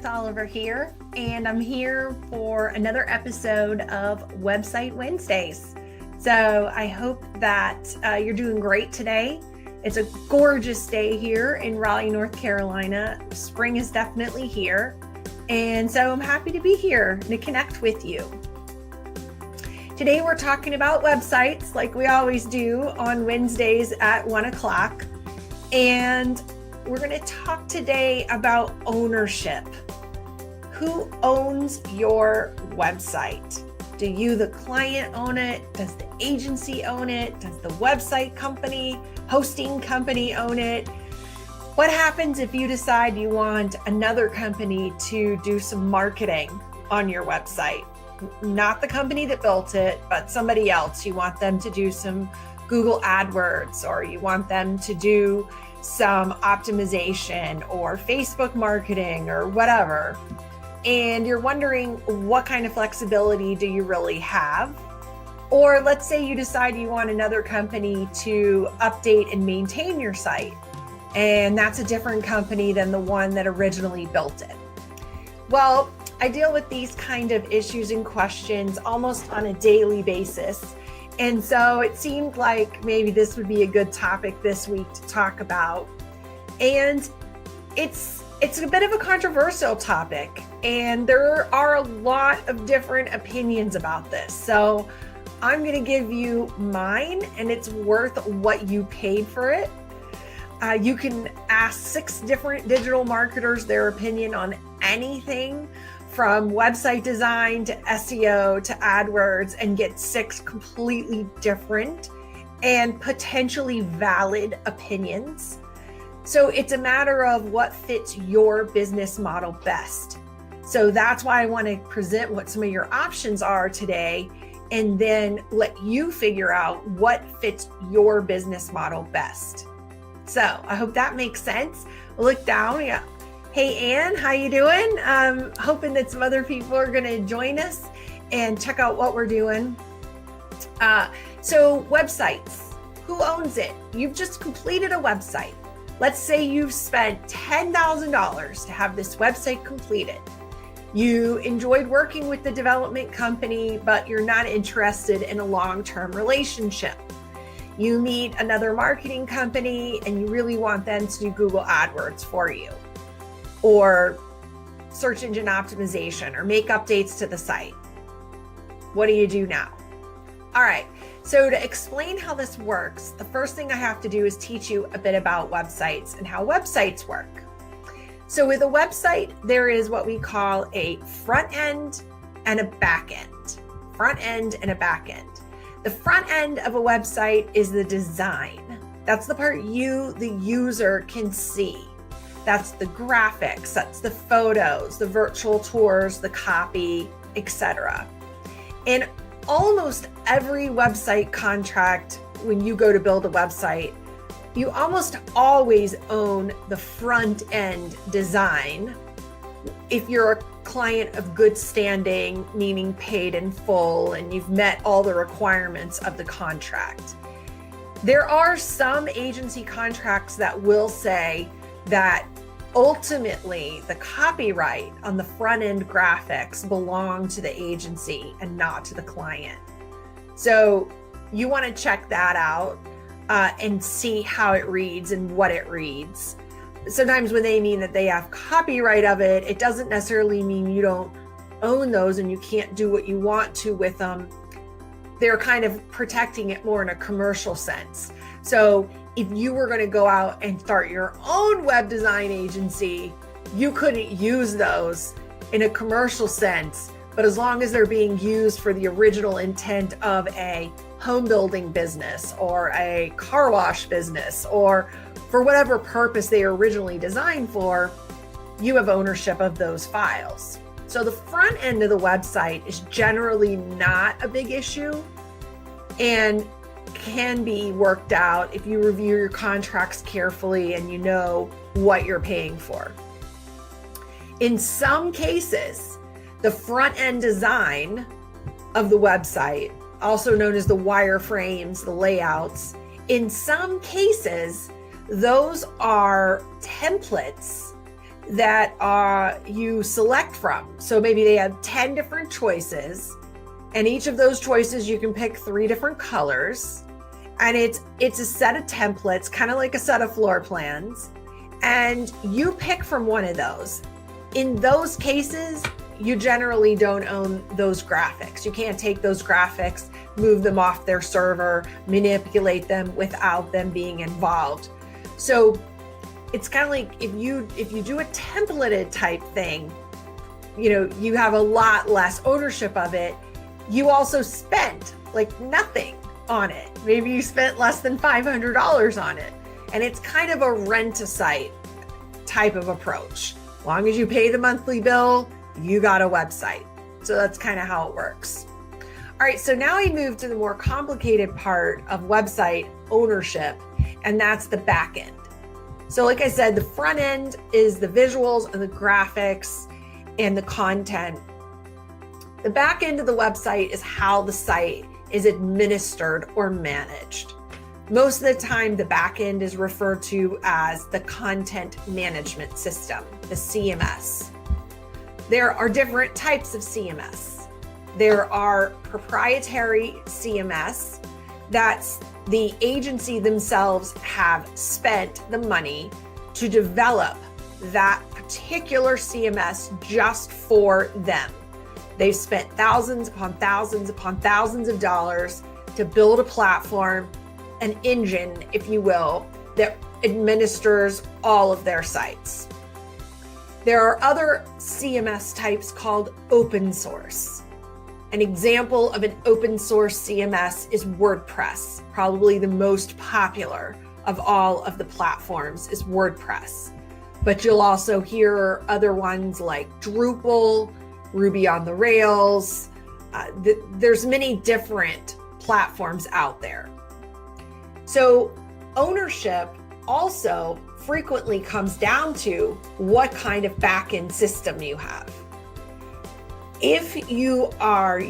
Oliver here, and I'm here for another episode of Website Wednesdays. So I hope that you're doing great today. It's a gorgeous day here in Raleigh, North Carolina. Spring is definitely here, and so I'm happy to be here to connect with you. Today we're talking about websites like we always do on Wednesdays at 1 o'clock, and we're going to talk today about ownership. Who owns your website? Do you, the client, own it? Does the agency own it? Does the website company, hosting company own it? What happens if you decide you want another company to do some marketing on your website? Not the company that built it, but somebody else. You want them to do some Google AdWords, or you want them to do some optimization or Facebook marketing or whatever. And you're wondering, what kind of flexibility do you really have? Or let's say you decide you want another company to update and maintain your site, and that's a different company than the one that originally built it. Well, I deal with these kind of issues and questions almost on a daily basis. And so it seemed like maybe this would be a good topic this week to talk about. And it's a bit of a controversial topic, and there are a lot of different opinions about this. So I'm going to give you mine, and it's worth what you paid for it. You can ask 6 different digital marketers their opinion on anything from website design to SEO to AdWords, and get 6 completely different and potentially valid opinions. So it's a matter of what fits your business model best. So that's why I want to present what some of your options are today, and then let you figure out what fits your business model best. So I hope that makes sense. Look down. Yeah. Hey, Ann, how you doing? Hoping that some other people are going to join us and check out what we're doing. So websites, who owns it? You've just completed a website. Let's say you've spent $10,000 to have this website completed. You enjoyed working with the development company, but you're not interested in a long-term relationship. You meet another marketing company and you really want them to do Google AdWords for you, or search engine optimization, or make updates to the site. What do you do now? All right, so to explain how this works, the first thing I have to do is teach you a bit about websites and how websites work. So with a website, there is what we call a front end and a back end. Front end and a back end. The front end of a website is the design. That's the part you, the user, can see. That's the graphics, that's the photos, the virtual tours, the copy, etc. And almost every website contract, when you go to build a website, you almost always own the front end design. If you're a client of good standing, meaning paid in full, and you've met all the requirements of the contract. There are some agency contracts that will say that ultimately the copyright on the front end graphics belong to the agency and not to the client. So you want to check that out and see how it reads and what it reads. Sometimes when they mean that they have copyright of it, it doesn't necessarily mean you don't own those and you can't do what you want to with them. They're kind of protecting it more in a commercial sense. So if you were going to go out and start your own web design agency, you couldn't use those in a commercial sense. But as long as they're being used for the original intent of a home building business or a car wash business, or for whatever purpose they were originally designed for, you have ownership of those files. So the front end of the website is generally not a big issue and can be worked out if you review your contracts carefully and you know what you're paying for. In some cases, the front end design of the website, also known as the wireframes, the layouts, in some cases, those are templates that you select from. So maybe they have 10 different choices, and each of those choices you can pick 3 different colors. And it's a set of templates, kind of like a set of floor plans. And you pick from one of those. In those cases, you generally don't own those graphics. You can't take those graphics, move them off their server, manipulate them without them being involved. So it's kind of like if you do a templated type thing, you have a lot less ownership of it. You also spent like nothing on it. Maybe you spent less than $500 on it. And it's kind of a rent-a-site type of approach. As long as you pay the monthly bill, you got a website. So that's kind of how it works. All right, so now we move to the more complicated part of website ownership, and that's the back end. So like I said, the front end is the visuals and the graphics and the content. The back end of the website is how the site is administered or managed. Most of the time, the back end is referred to as the content management system, the CMS. There are different types of CMS. There are proprietary CMS. That's the agency themselves have spent the money to develop that particular CMS just for them. They've spent thousands upon thousands upon thousands of dollars to build a platform, an engine, if you will, that administers all of their sites. There are other CMS types called open source. An example of an open source CMS is WordPress. Probably the most popular of all of the platforms is WordPress. But you'll also hear other ones like Drupal, Ruby on the Rails. There's many different platforms out there. So ownership also frequently comes down to what kind of backend system you have. If you are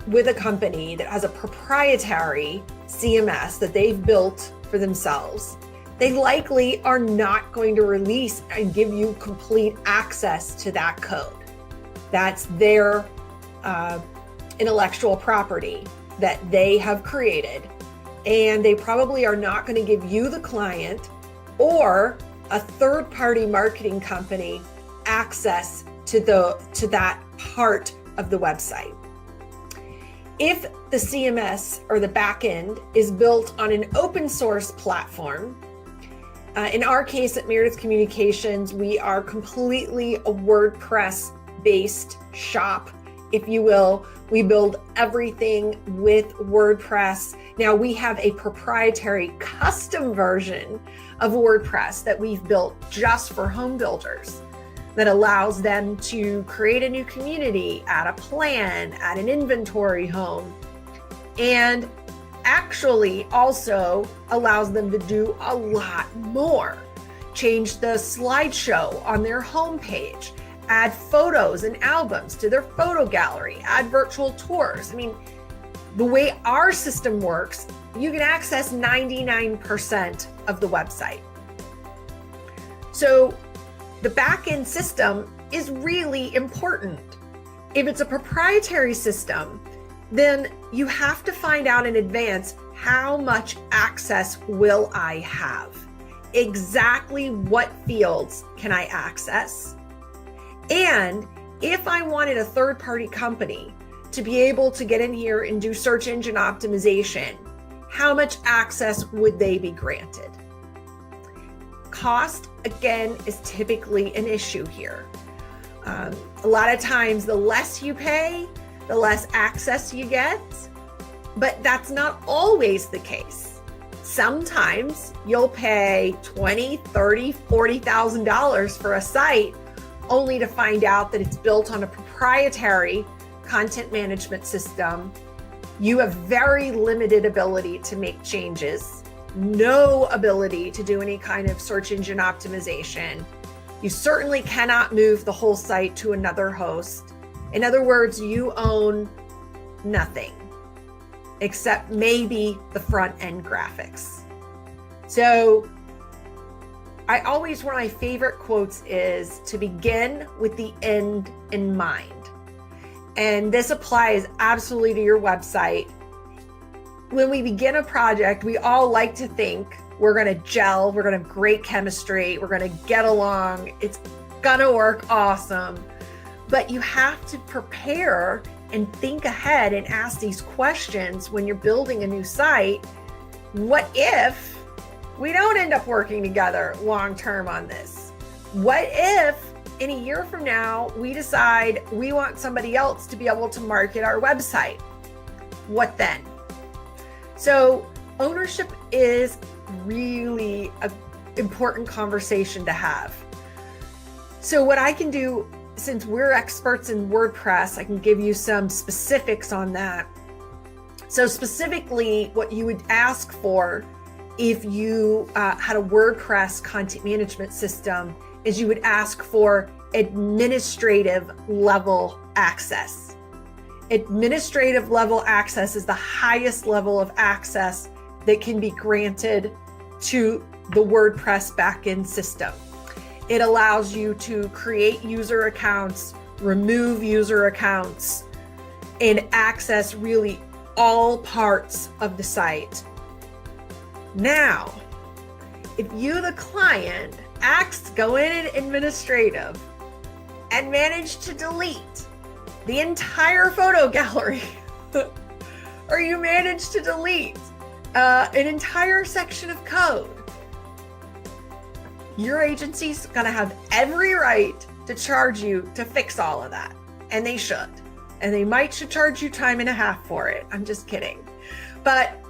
with a company that has a proprietary CMS that they've built for themselves, they likely are not going to release and give you complete access to that code. That's their intellectual property that they have created. And they probably are not going to give you, the client, or a third-party marketing company access to that part of the website. If the CMS or the backend is built on an open source platform, in our case at Meredith Communications, we are completely a WordPress-based shop, if you will. We build everything with WordPress. Now we have a proprietary custom version of WordPress that we've built just for home builders that allows them to create a new community, add a plan, add an inventory home, and actually also allows them to do a lot more. Change the slideshow on their homepage, add photos and albums to their photo gallery, add virtual tours. I mean, the way our system works, you can access 99% of the website. So the back-end system is really important. If it's a proprietary system, then you have to find out in advance, how much access will I have? Exactly what fields can I access? And if I wanted a third-party company to be able to get in here and do search engine optimization, how much access would they be granted? Cost, again, is typically an issue here. A lot of times, the less you pay, the less access you get, but that's not always the case. Sometimes you'll pay $20,000, $30,000, $40,000 for a site only to find out that it's built on a proprietary content management system. You have very limited ability to make changes, no ability to do any kind of search engine optimization. You certainly cannot move the whole site to another host. In other words, you own nothing except maybe the front end graphics. So one of my favorite quotes is to begin with the end in mind. And this applies absolutely to your website. When we begin a project, we all like to think we're going to gel, we're going to have great chemistry, we're going to get along, it's going to work awesome. But you have to prepare and think ahead and ask these questions when you're building a new site. What if we don't end up working together long term on this? What if in a year from now, we decide we want somebody else to be able to market our website? What then? So ownership is really an important conversation to have. So what I can do, since we're experts in WordPress, I can give you some specifics on that. So specifically, what you would ask for if you had a WordPress content management system is you would ask for administrative level access. Administrative level access is the highest level of access that can be granted to the WordPress backend system. It allows you to create user accounts, remove user accounts, and access really all parts of the site. Now, if you, the client, go in at administrative and manage to delete the entire photo gallery, or you manage to delete an entire section of code, your agency's gonna have every right to charge you to fix all of that. And they should. And they should charge you time and a half for it. I'm just kidding. But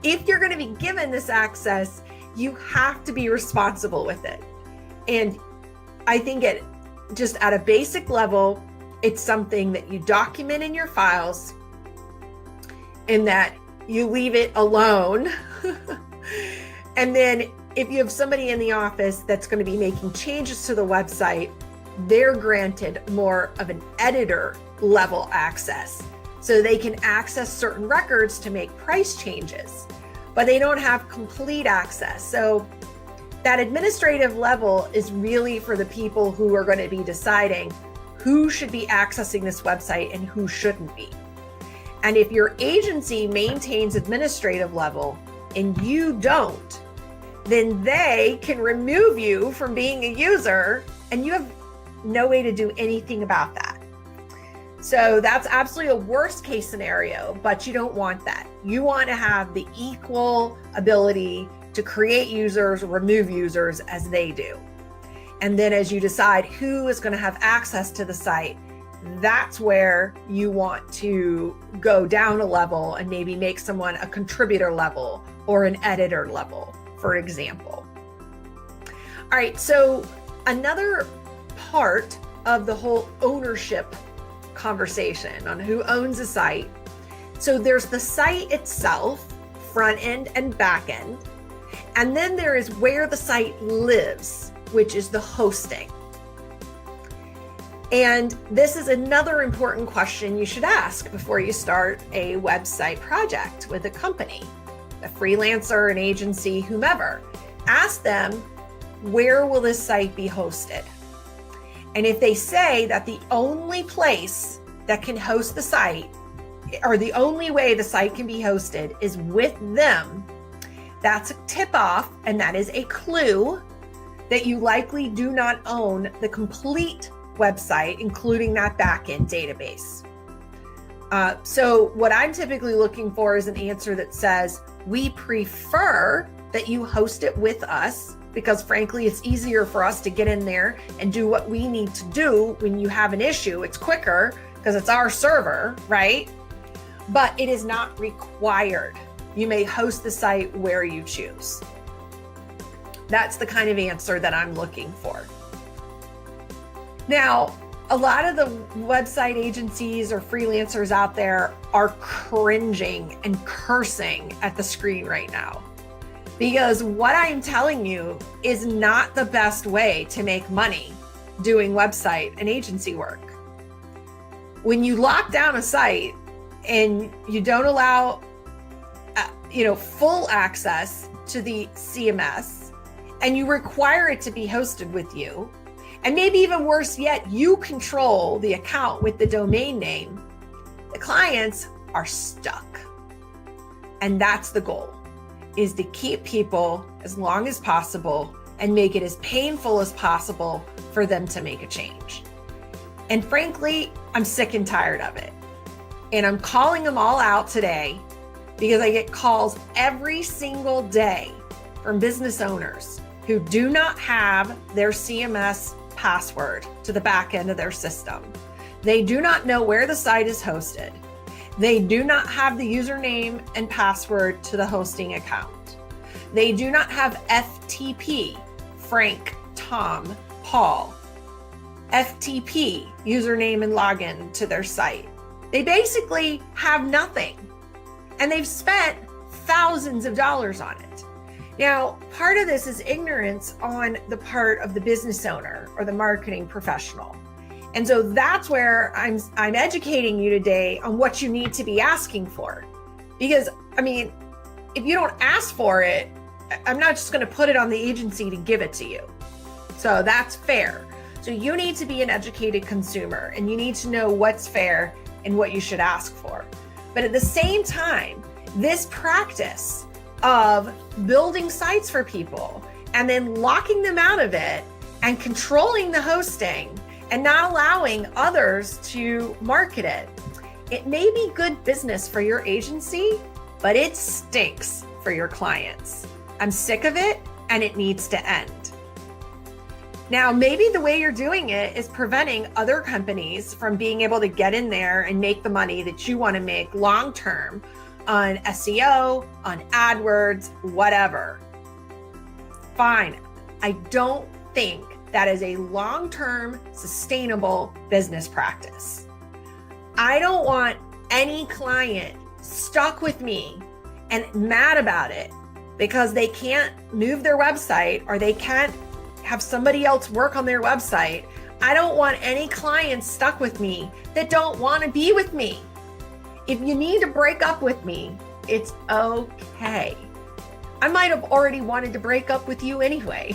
if you're gonna be given this access, you have to be responsible with it. And I think just at a basic level, it's something that you document in your files and that you leave it alone. And then if you have somebody in the office that's going to be making changes to the website, they're granted more of an editor level access. So they can access certain records to make price changes, but they don't have complete access. So that administrative level is really for the people who are going to be deciding who should be accessing this website and who shouldn't be. And if your agency maintains administrative level and you don't, then they can remove you from being a user and you have no way to do anything about that. So that's absolutely a worst case scenario, but you don't want that. You want to have the equal ability to create users, remove users as they do. And then as you decide who is going to have access to the site, that's where you want to go down a level and maybe make someone a contributor level or an editor level, for example. All right, so another part of the whole ownership conversation on who owns a site. So there's the site itself, front end and back end. And then there is where the site lives, which is the hosting. And this is another important question you should ask before you start a website project with a company, a freelancer, an agency, whomever. Ask them, where will this site be hosted? And if they say that the only place that can host the site, or the only way the site can be hosted is with them, that's a tip off, and that is a clue that you likely do not own the complete website, including that backend database. So what I'm typically looking for is an answer that says, we prefer that you host it with us, because frankly, it's easier for us to get in there and do what we need to do when you have an issue. It's quicker because it's our server, right? But it is not required. You may host the site where you choose. That's the kind of answer that I'm looking for. Now, a lot of the website agencies or freelancers out there are cringing and cursing at the screen right now, because what I'm telling you is not the best way to make money doing website and agency work. When you lock down a site and you don't allow full access to the CMS, and you require it to be hosted with you, and maybe even worse yet, you control the account with the domain name, the clients are stuck. And that's the goal, is to keep people as long as possible and make it as painful as possible for them to make a change. And frankly, I'm sick and tired of it. And I'm calling them all out today because I get calls every single day from business owners who do not have their CMS password to the back end of their system. They do not know where the site is hosted. They do not have the username and password to the hosting account. They do not have FTP, Frank, Tom, Paul, FTP, username and login to their site. They basically have nothing, and they've spent thousands of dollars on it. Now, part of this is ignorance on the part of the business owner or the marketing professional. And so that's where I'm educating you today on what you need to be asking for. Because, I mean, if you don't ask for it, I'm not just going to put it on the agency to give it to you. So that's fair. So you need to be an educated consumer, and you need to know what's fair and what you should ask for. But at the same time, this practice of building sites for people and then locking them out of it and controlling the hosting and not allowing others to market it, it may be good business for your agency, but it stinks for your clients. I'm sick of it, and it needs to end. Now, maybe the way you're doing it is preventing other companies from being able to get in there and make the money that you want to make long-term on SEO, on AdWords, whatever. Fine. I don't think that is a long-term sustainable business practice. I don't want any client stuck with me and mad about it because they can't move their website or they can't have somebody else work on their website. I don't want any clients stuck with me that don't want to be with me. If you need to break up with me, it's okay. I might have already wanted to break up with you anyway.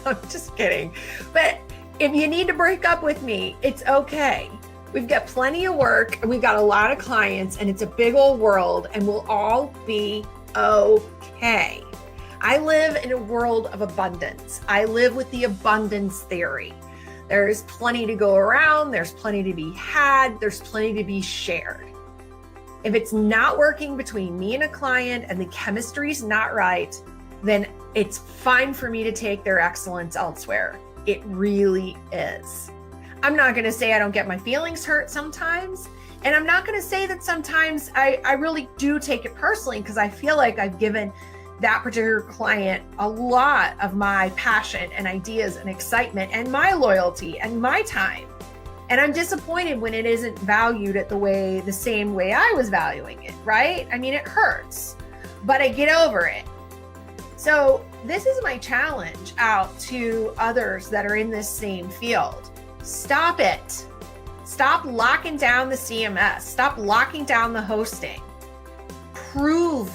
I'm just kidding. But if you need to break up with me, it's okay. We've got plenty of work and we've got a lot of clients and it's a big old world and we'll all be okay. I live in a world of abundance. I live with the abundance theory. There's plenty to go around. There's plenty to be had. There's plenty to be shared. If it's not working between me and a client and the chemistry's not right, then it's fine for me to take their excellence elsewhere. It really is. I'm not going to say I don't get my feelings hurt sometimes. And I'm not going to say that sometimes I really do take it personally because I feel like I've given that particular client a lot of my passion and ideas and excitement and my loyalty and my time. And I'm disappointed when it isn't valued at the same way I was valuing it, right? I mean, it hurts, but I get over it. So this is my challenge out to others that are in this same field. Stop it. Stop locking down the CMS. Stop locking down the hosting. Prove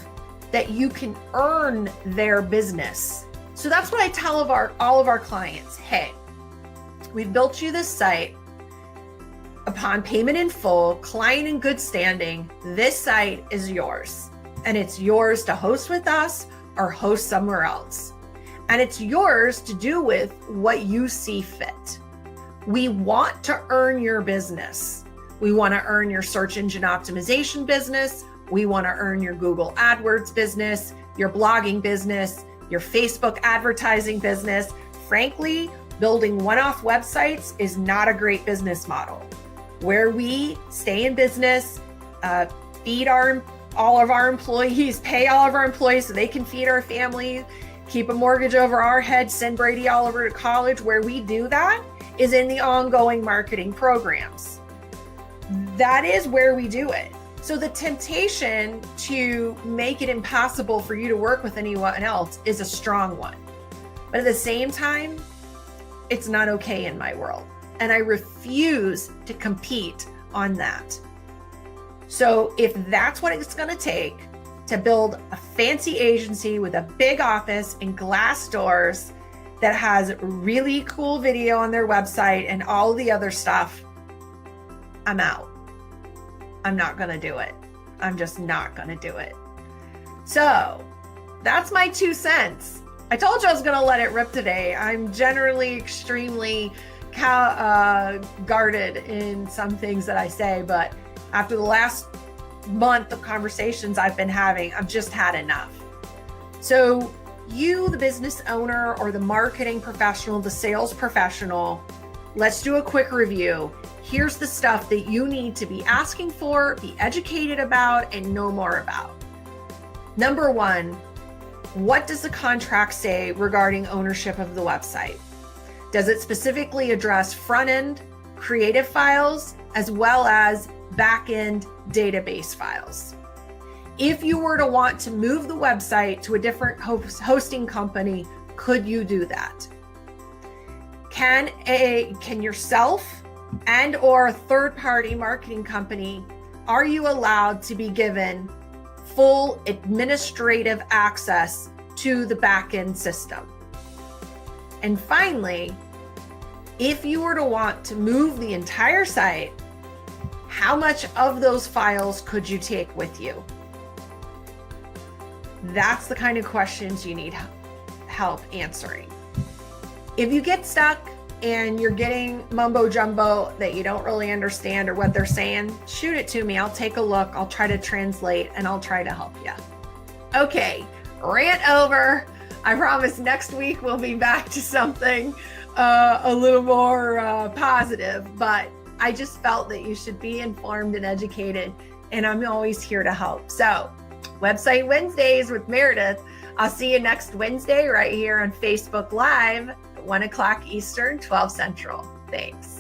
that you can earn their business. So that's what I tell all of our clients. Hey, we've built you this site. Upon payment in full, client in good standing, this site is yours. And it's yours to host with us or host somewhere else. And it's yours to do with what you see fit. We want to earn your business. We want to earn your search engine optimization business. We want to earn your Google AdWords business, your blogging business, your Facebook advertising business. Frankly, building one-off websites is not a great business model. Where we stay in business, feed all of our employees, pay all of our employees so they can feed our family, keep a mortgage over our head, send Brady Oliver to college. Where we do that is in the ongoing marketing programs. That is where we do it. So the temptation to make it impossible for you to work with anyone else is a strong one. But at the same time, it's not okay in my world. And I refuse to compete on that. So if that's what it's going to take to build a fancy agency with a big office and glass doors that has really cool video on their website and all the other stuff, I'm out. I'm not going to do it. I'm just not going to do it. So that's my 2 cents. I told you I was going to let it rip today. I'm generally extremely guarded in some things that I say, but after the last month of conversations I've been having, I've just had enough. So you, the business owner or the marketing professional, the sales professional, let's do a quick review. Here's the stuff that you need to be asking for, be educated about, and know more about. Number 1, what does the contract say regarding ownership of the website? Does it specifically address front-end creative files as well as back-end database files? If you were to want to move the website to a different hosting company, could you do that? Can yourself and or a third-party marketing company, are you allowed to be given full administrative access to the back-end system? And finally, if you were to want to move the entire site, how much of those files could you take with you? That's the kind of questions you need help answering. If you get stuck and you're getting mumbo jumbo that you don't really understand or what they're saying, shoot it to me. I'll take a look. I'll try to translate and I'll try to help you. Okay, rant over. I promise next week we'll be back to something a little more positive, but I just felt that you should be informed and educated, and I'm always here to help. So, Website Wednesdays with Meredith. I'll see you next Wednesday right here on Facebook Live at 1 o'clock Eastern, 12 Central. Thanks.